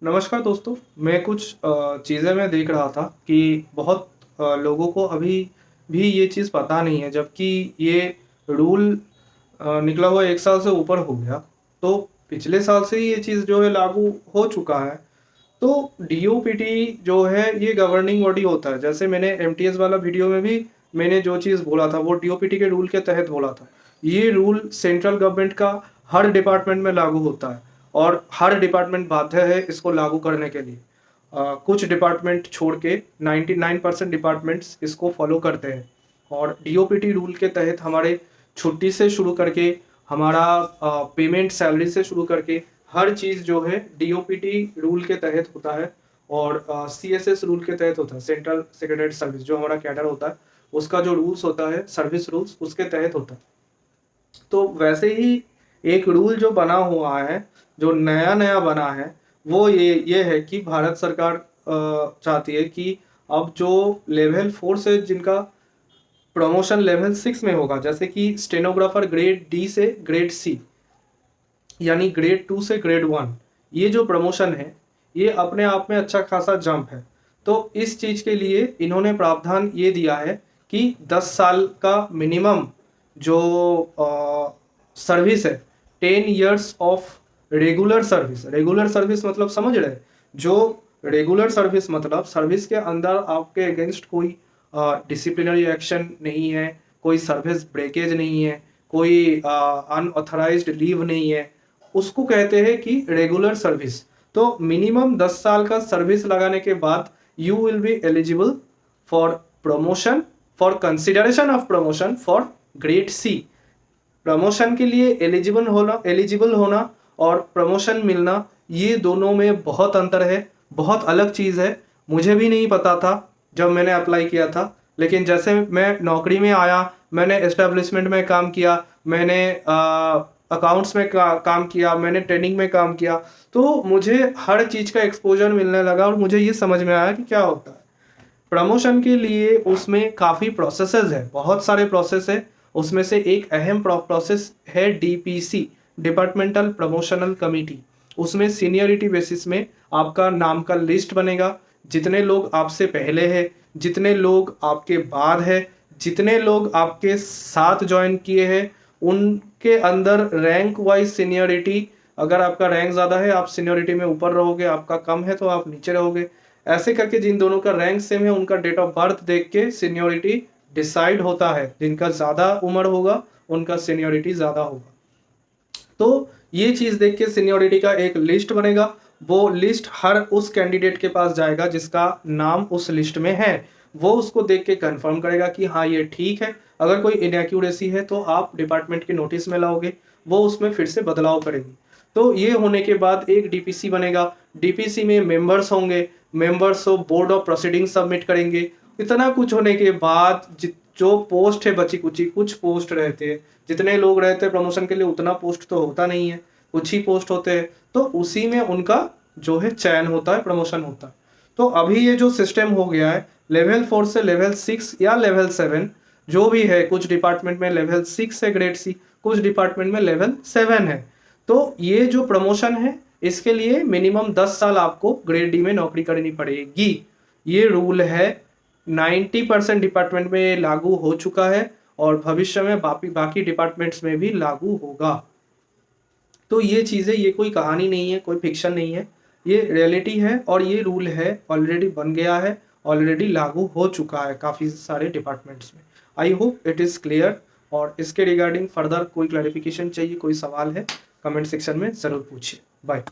नमस्कार दोस्तों, मैं कुछ चीज़ें मैं देख रहा था कि बहुत लोगों को अभी भी ये चीज़ पता नहीं है, जबकि ये रूल निकला हुआ 1 साल से ऊपर हो गया। तो पिछले साल से ही ये चीज़ जो है लागू हो चुका है। तो डीओपीटी जो है ये गवर्निंग बॉडी होता है। जैसे मैंने एमटीएस वाला वीडियो में भी मैंने जो चीज़ बोला था वो डीओपीटी के रूल के तहत बोला था। ये रूल सेंट्रल गवर्नमेंट का हर डिपार्टमेंट में लागू होता है और हर डिपार्टमेंट बाध्य है इसको लागू करने के लिए। कुछ डिपार्टमेंट छोड़ के 99% डिपार्टमेंट्स इसको फॉलो करते हैं और डीओपीटी रूल के तहत हमारे छुट्टी से शुरू करके हमारा पेमेंट सैलरी से शुरू करके हर चीज़ जो है डीओपीटी रूल के तहत होता है और सीएसएस रूल के तहत होता है। सेंट्रल सेक्रेटरी सर्विस जो हमारा कैडर होता है उसका जो रूल्स होता है सर्विस रूल्स उसके तहत होता है। तो वैसे ही एक रूल जो बना हुआ है, जो नया नया बना है, वो ये है कि भारत सरकार चाहती है कि अब जो लेवल 4 से जिनका प्रमोशन लेवल 6 में होगा, जैसे कि स्टेनोग्राफर ग्रेड डी से ग्रेड सी यानी ग्रेड 2 से ग्रेड 1, ये जो प्रमोशन है ये अपने आप में अच्छा खासा जंप है। तो इस चीज़ के लिए इन्होंने प्रावधान ये दिया है कि 10 साल का मिनिमम जो सर्विस है, 10 इयर्स ऑफ रेगुलर सर्विस मतलब समझ रहे हैं? जो रेगुलर सर्विस मतलब सर्विस के अंदर आपके अगेंस्ट कोई डिसिप्लिनरी एक्शन नहीं है, कोई सर्विस ब्रेकेज नहीं है, कोई अनऑथराइज्ड लीव नहीं है, उसको कहते हैं कि रेगुलर सर्विस। तो मिनिमम 10 साल का सर्विस लगाने के बाद you will be eligible for promotion, for consideration of promotion for grade C. Promotion के लिए एलिजिबल होना और प्रमोशन मिलना, ये दोनों में बहुत अंतर है, बहुत अलग चीज़ है। मुझे भी नहीं पता था जब मैंने अप्लाई किया था, लेकिन जैसे मैं नौकरी में आया, मैंने एस्टेब्लिशमेंट में काम किया, मैंने अकाउंट्स में काम किया, मैंने ट्रेनिंग में काम किया, तो मुझे हर चीज़ का एक्सपोजर मिलने लगा और मुझे ये समझ में आया कि क्या होता है प्रमोशन के लिए। उसमें काफ़ी प्रोसेसेस है, बहुत सारे प्रोसेस है। उसमें से एक अहम प्रोसेस है डीपीसी, डिपार्टमेंटल प्रमोशनल कमेटी। उसमें सीनियरिटी बेसिस में आपका नाम का लिस्ट बनेगा, जितने लोग आपसे पहले हैं, जितने लोग आपके बाद है, जितने लोग आपके साथ ज्वाइन किए हैं, उनके अंदर रैंक वाइज सीनियरिटी। अगर आपका रैंक ज़्यादा है आप सीनियरिटी में ऊपर रहोगे, आपका कम है तो आप नीचे रहोगे। ऐसे करके जिन दोनों का रैंक सेम है उनका डेट ऑफ बर्थ देख के सीनियरिटी डिसाइड होता है। जिनका ज़्यादा उम्र होगा उनका सीनियरिटी ज़्यादा होगा। तो ये चीज़ देख के सीनियरिटी का एक लिस्ट बनेगा। वो लिस्ट हर उस कैंडिडेट के पास जाएगा जिसका नाम उस लिस्ट में है। वो उसको देख के कंफर्म करेगा कि हाँ ये ठीक है। अगर कोई इनएक्यूरेसी है तो आप डिपार्टमेंट के नोटिस में लाओगे, वो उसमें फिर से बदलाव करेगी। तो ये होने के बाद एक डीपीसी बनेगा। डीपीसी में मेंबर्स होंगे, members of board of proceeding submit करेंगे। इतना कुछ होने के बाद जो पोस्ट है बची कुची, कुछ पोस्ट रहते हैं, जितने लोग रहते हैं प्रमोशन के लिए उतना पोस्ट तो होता नहीं है, कुछ ही पोस्ट होते हैं। तो उसी में उनका जो है चयन होता है, प्रमोशन होता है। तो अभी ये जो सिस्टम हो गया है लेवल 4 से लेवल 6 या लेवल 7 जो भी है, कुछ डिपार्टमेंट में लेवल 6 है ग्रेड सी, कुछ डिपार्टमेंट में लेवल 7 है। तो ये जो प्रमोशन है इसके लिए मिनिमम 10 साल आपको ग्रेड डी में नौकरी करनी पड़ेगी। ये रूल है, 90% डिपार्टमेंट में लागू हो चुका है और भविष्य में बाकी डिपार्टमेंट्स में भी लागू होगा। तो ये चीज़ें, ये कोई कहानी नहीं है, कोई फिक्शन नहीं है, ये रियलिटी है और ये रूल है, ऑलरेडी बन गया है, ऑलरेडी लागू हो चुका है काफ़ी सारे डिपार्टमेंट्स में। I hope it is clear. और इसके रिगार्डिंग फर्दर कोई क्लैरिफिकेशन चाहिए, कोई सवाल है, कमेंट सेक्शन में ज़रूर पूछिए। बाय।